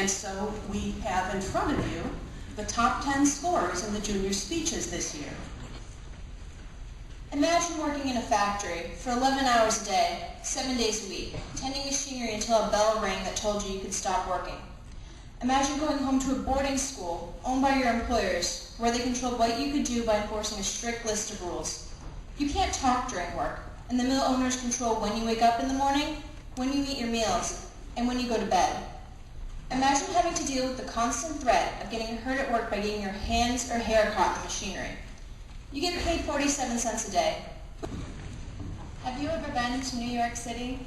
And so we have in front of you the top 10 scores in the junior speeches this year. Imagine working in a factory for 11 hours a day, 7 days a week, tending machinery until a bell rang that told you could stop working. Imagine going home to a boarding school owned by your employers where they controlled what you could do by enforcing a strict list of rules. You can't talk during work, and the mill owners control when you wake up in the morning, when you eat your meals, and when you go to bed. Imagine having to deal with the constant threat of getting hurt at work by getting your hands or hair caught in the machinery. You get paid 47 cents a day. Have you ever been to New York City?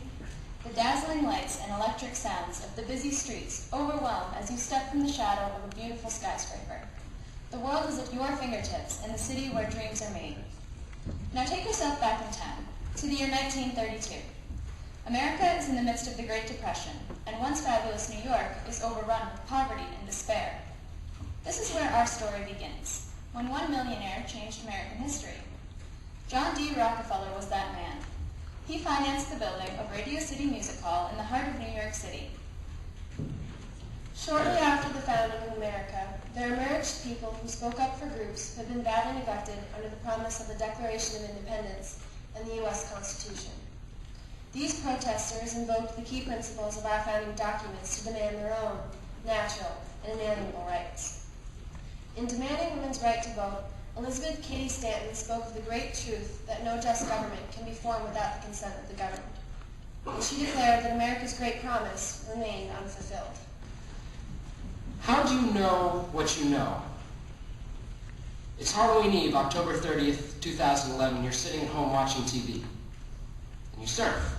The dazzling lights and electric sounds of the busy streets overwhelm as you step from the shadow of a beautiful skyscraper. The world is at your fingertips in the city where dreams are made. Now take yourself back in time, to the year 1932. America is in the midst of the Great Depression, and once fabulous New York is overrun with poverty and despair. This is where our story begins, when one millionaire changed American history. John D. Rockefeller was that man. He financed the building of Radio City Music Hall in the heart of New York City. Shortly after the founding of America, there emerged people who spoke up for groups who had been badly neglected under the promise of the Declaration of Independence and the U.S. Constitution. These protesters invoked the key principles of our founding documents to demand their own natural and inalienable rights. In demanding women's right to vote, Elizabeth Cady Stanton spoke of the great truth that no just government can be formed without the consent of the governed. And she declared that America's great promise remained unfulfilled. How do you know what you know? It's Halloween Eve, October 30th, 2011. You're sitting at home watching TV. And you surf.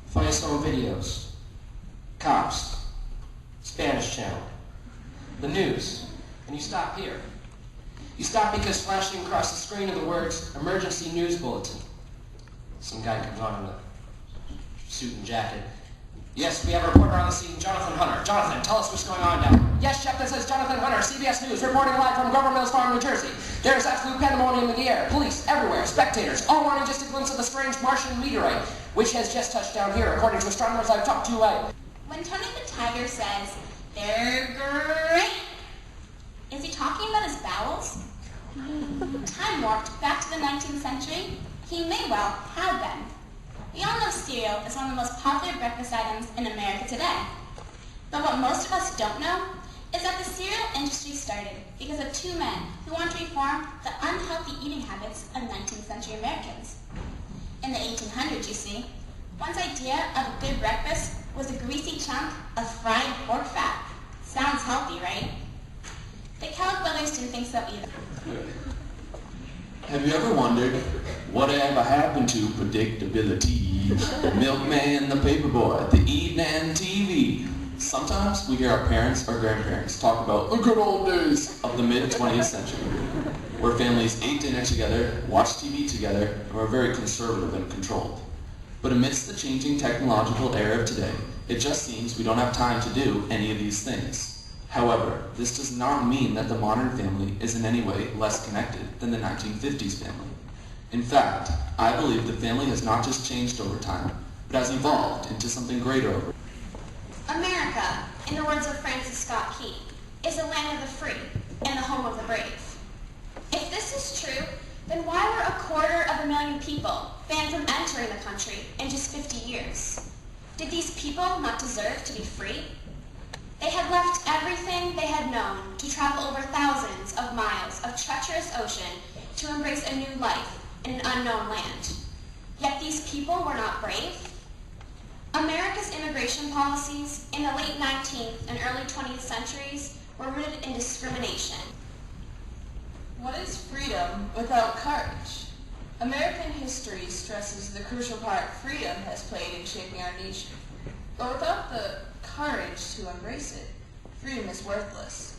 Funniest home videos. Cops. Spanish channel. The news. And you stop here. You stop because flashing across the screen are the words, Emergency News Bulletin. Some guy comes on in a suit and jacket. Yes, we have a reporter on the scene, Jonathan Hunter. Jonathan, tell us what's going on now. Yes, Chef, this is Jonathan Hunter, CBS News, reporting live from Grover Mills Farm, New Jersey. There is absolute pandemonium in the air. Police everywhere, spectators, all wanting just a glimpse of the strange Martian meteorite, which has just touched down here, according to astronomers I've talked to. When Tony the Tiger says, "They're great," is he talking about his bowels? Time warped back to the 19th century? He may well have been. We all know cereal is one of the most popular breakfast items in America today. But what most of us don't know is that the cereal industry started because of two men who wanted to reform the unhealthy eating habits of 19th century Americans. In the 1800s, you see, one's idea of a good breakfast was a greasy chunk of fried pork fat. Sounds healthy, right? The Kellogg brothers didn't think so either. Have you ever wondered whatever happened to predictability? The milkman, the paperboy, the evening TV. Sometimes we hear our parents or grandparents talk about the good old days of the mid-20th century, where families ate dinner together, watched TV together, and were very conservative and controlled. But amidst the changing technological era of today, it just seems we don't have time to do any of these things. However, this does not mean that the modern family is in any way less connected than the 1950s family. In fact, I believe the family has not just changed over time, but has evolved into something greater over. America, in the words of Francis Scott Key, is the land of the free and the home of the brave. If this is true, then why were 250,000 people banned from entering the country in just 50 years? Did these people not deserve to be free? They had left everything they had known to travel over thousands of miles of treacherous ocean to embrace a new life in an unknown land. Yet these people were not brave. America's immigration policies in the late 19th and early 20th centuries were rooted in discrimination. What is freedom without courage? American history stresses the crucial part freedom has played in shaping our nation. But without the courage to embrace it, freedom is worthless.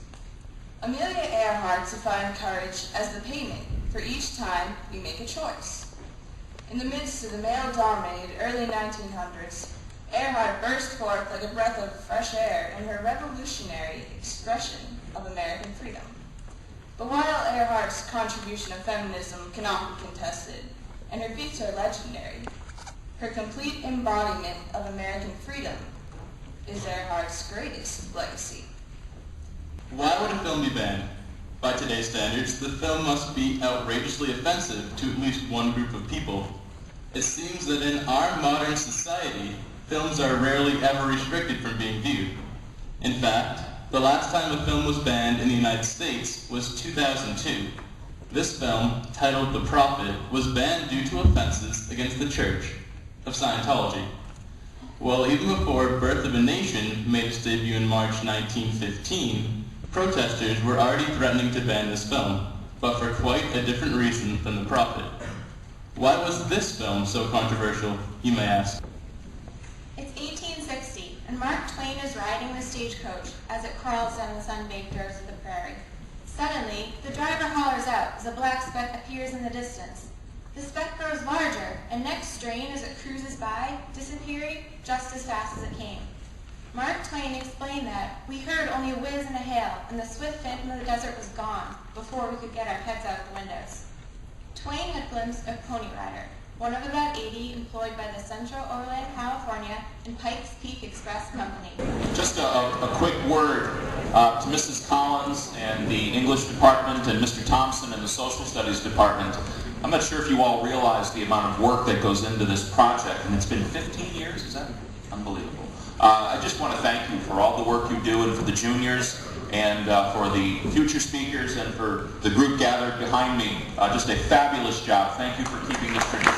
Amelia Earhart defined courage as the payment for each time we make a choice. In the midst of the male-dominated early 1900s, Earhart burst forth like a breath of fresh air in her revolutionary expression of American freedom. But while Earhart's contribution of feminism cannot be contested, and her feats are legendary, her complete embodiment of American freedom is Earhart's greatest legacy. Why would a film be banned? By today's standards, the film must be outrageously offensive to at least one group of people. It seems that in our modern society, films are rarely ever restricted from being viewed. In fact, the last time a film was banned in the United States was 2002. This film, titled The Prophet, was banned due to offenses against the Church of Scientology. Well, even before Birth of a Nation made its debut in March 1915, protesters were already threatening to ban this film, but for quite a different reason than The Prophet. Why was this film so controversial, you may ask? It's 1860, and Mark Twain is riding the stagecoach as it crawls down the sun-baked earth of the prairie. Suddenly, the driver hollers out as a black speck appears in the distance. The speck grows larger, and next strain as it cruises by, disappearing just as fast as it came. Mark Twain explained that we heard only a whiz and a hail, and the swift phantom of the desert was gone before we could get our heads out the windows. Twain had glimpsed a Pony Rider, one of about 80 employed by the Central Overland, California and Pikes Peak Express Company. Just a quick word to Mrs. Collins and the English department and Mr. Thompson and the Social Studies department. I'm not sure if you all realize the amount of work that goes into this project, and it's been 15 years, is that unbelievable? I just want to thank you for all the work you do and for the juniors and for the future speakers and for the group gathered behind me. Just a fabulous job. Thank you for keeping this tradition